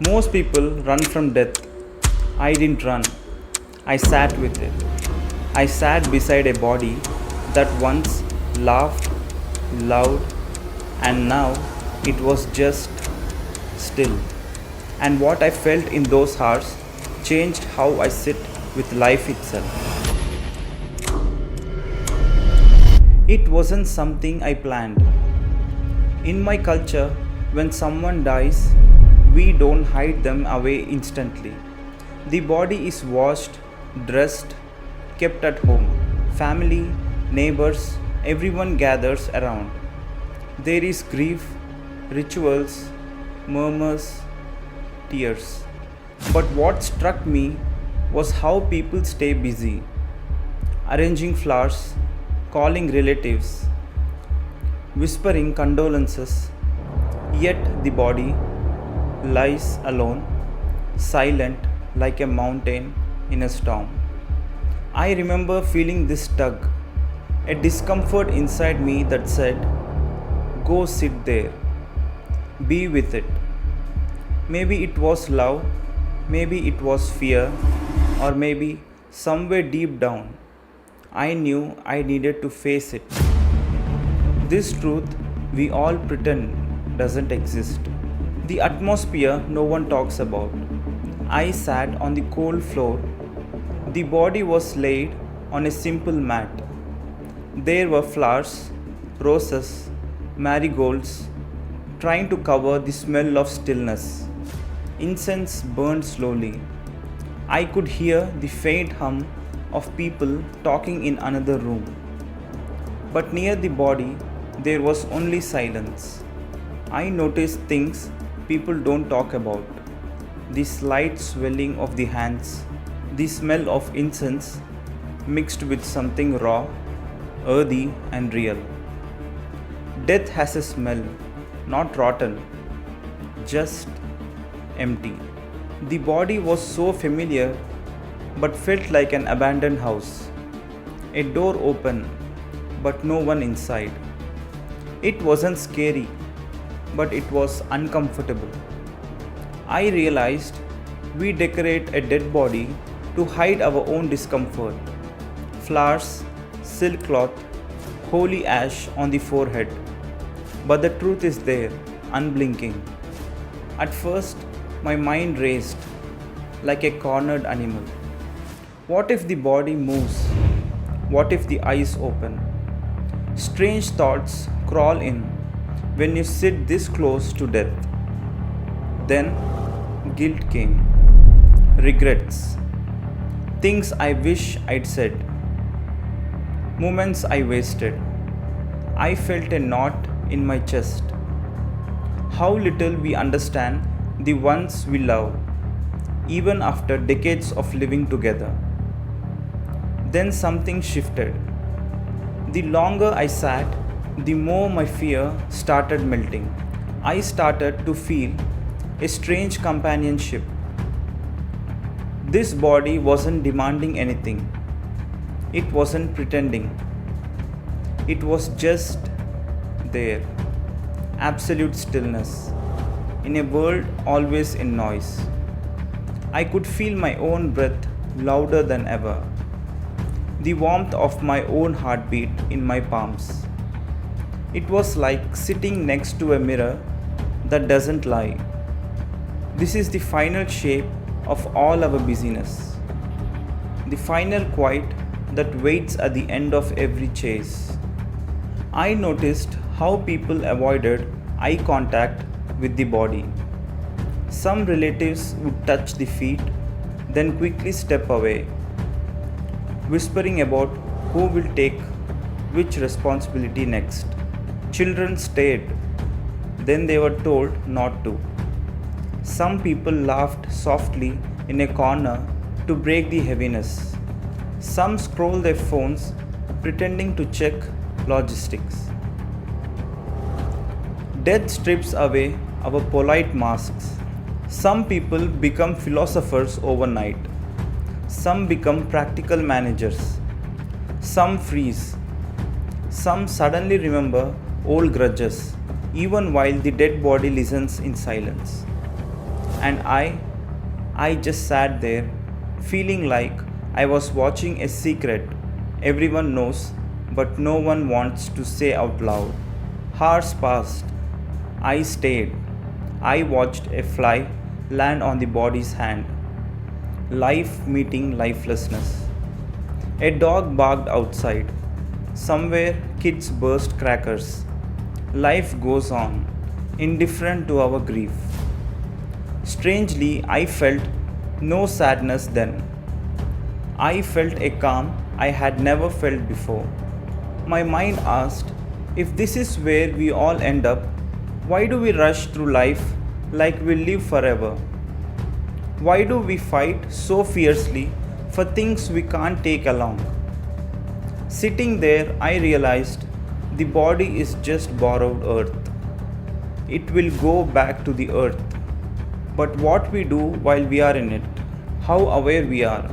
Most people run from death. I didn't run. I sat with it. I sat beside a body that once laughed, loved, and now it was just still. And what I felt in those hours changed how I sit with life itself. It wasn't something I planned. In my culture, when someone dies, we don't hide them away instantly. The body is washed, dressed, kept at home. Family, neighbors, everyone gathers around. There is grief, rituals, murmurs, tears. But what struck me was how people stay busy, arranging flowers, calling relatives, whispering condolences, yet the body lies alone, silent like a mountain in a storm. I remember feeling this tug, a discomfort inside me that said, "Go sit there, be with it." Maybe it was love, maybe it was fear, or maybe somewhere deep down, I knew I needed to face it. This truth we all pretend doesn't exist. The atmosphere no one talks about. I sat on the cold floor. The body was laid on a simple mat. There were flowers, roses, marigolds, trying to cover the smell of stillness. Incense burned slowly. I could hear the faint hum of people talking in another room. But near the body, there was only silence. I noticed things people don't talk about: the slight swelling of the hands, the smell of incense mixed with something raw, earthy, and real. Death has a smell, not rotten, just empty. The body was so familiar but felt like an abandoned house. A door open, but no one inside. It wasn't scary, but it was uncomfortable. I realized we decorate a dead body to hide our own discomfort. Flowers, silk cloth, holy ash on the forehead. But the truth is there, unblinking. At first, my mind raced like a cornered animal. What if the body moves? What if the eyes open? Strange thoughts crawl in when you sit this close to death. Then guilt came, regrets, things I wish I'd said, moments I wasted. I felt a knot in my chest. How little we understand the ones we love, even after decades of living together. Then something shifted. The longer I sat, the more my fear started melting. I started to feel a strange companionship. This body wasn't demanding anything, it wasn't pretending. It was just there, absolute stillness, in a world always in noise. I could feel my own breath louder than ever, the warmth of my own heartbeat in my palms. It was like sitting next to a mirror that doesn't lie. This is the final shape of all our busyness, the final quiet that waits at the end of every chase. I noticed how people avoided eye contact with the body. Some relatives would touch the feet, then quickly step away, whispering about who will take which responsibility next. Children stayed, then they were told not to. Some people laughed softly in a corner to break the heaviness. Some scrolled their phones, pretending to check logistics. Death strips away our polite masks. Some people become philosophers overnight. Some become practical managers. Some freeze. Some suddenly remember old grudges, even while the dead body listens in silence. and I just sat there, feeling like I was watching a secret everyone knows, but no one wants to say out loud. Hours passed. I stayed. I watched a fly land on the body's hand. Life meeting lifelessness. A dog barked outside. Somewhere, kids burst crackers. Life goes on, indifferent to our grief. Strangely, I felt no sadness then. I felt a calm I had never felt before. My mind asked, if this is where we all end up, why do we rush through life like we live forever? Why do we fight so fiercely for things we can't take along? Sitting there, I realized the body is just borrowed earth. It will go back to the earth. But what we do while we are in it, how aware we are,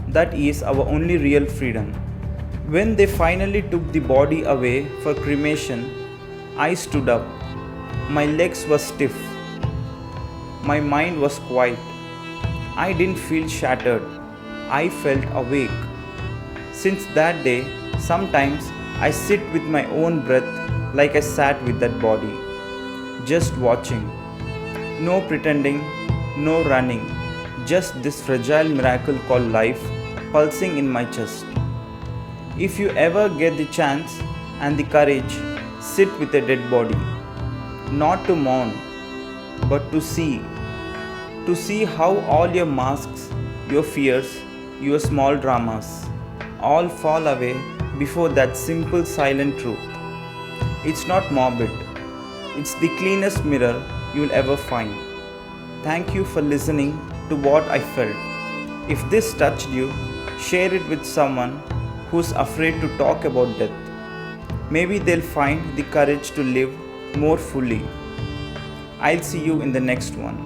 that is our only real freedom. When they finally took the body away for cremation, I stood up. My legs were stiff. My mind was quiet. I didn't feel shattered. I felt awake. Since that day, sometimes I sit with my own breath like I sat with that body, just watching. No pretending, no running, just this fragile miracle called life pulsing in my chest. If you ever get the chance and the courage, sit with a dead body, not to mourn, but to see how all your masks, your fears, your small dramas, all fall away before that simple silent truth. It's not morbid, it's the cleanest mirror you'll ever find. Thank you for listening to what I felt. If this touched you, share it with someone who's afraid to talk about death. Maybe they'll find the courage to live more fully. I'll see you in the next one.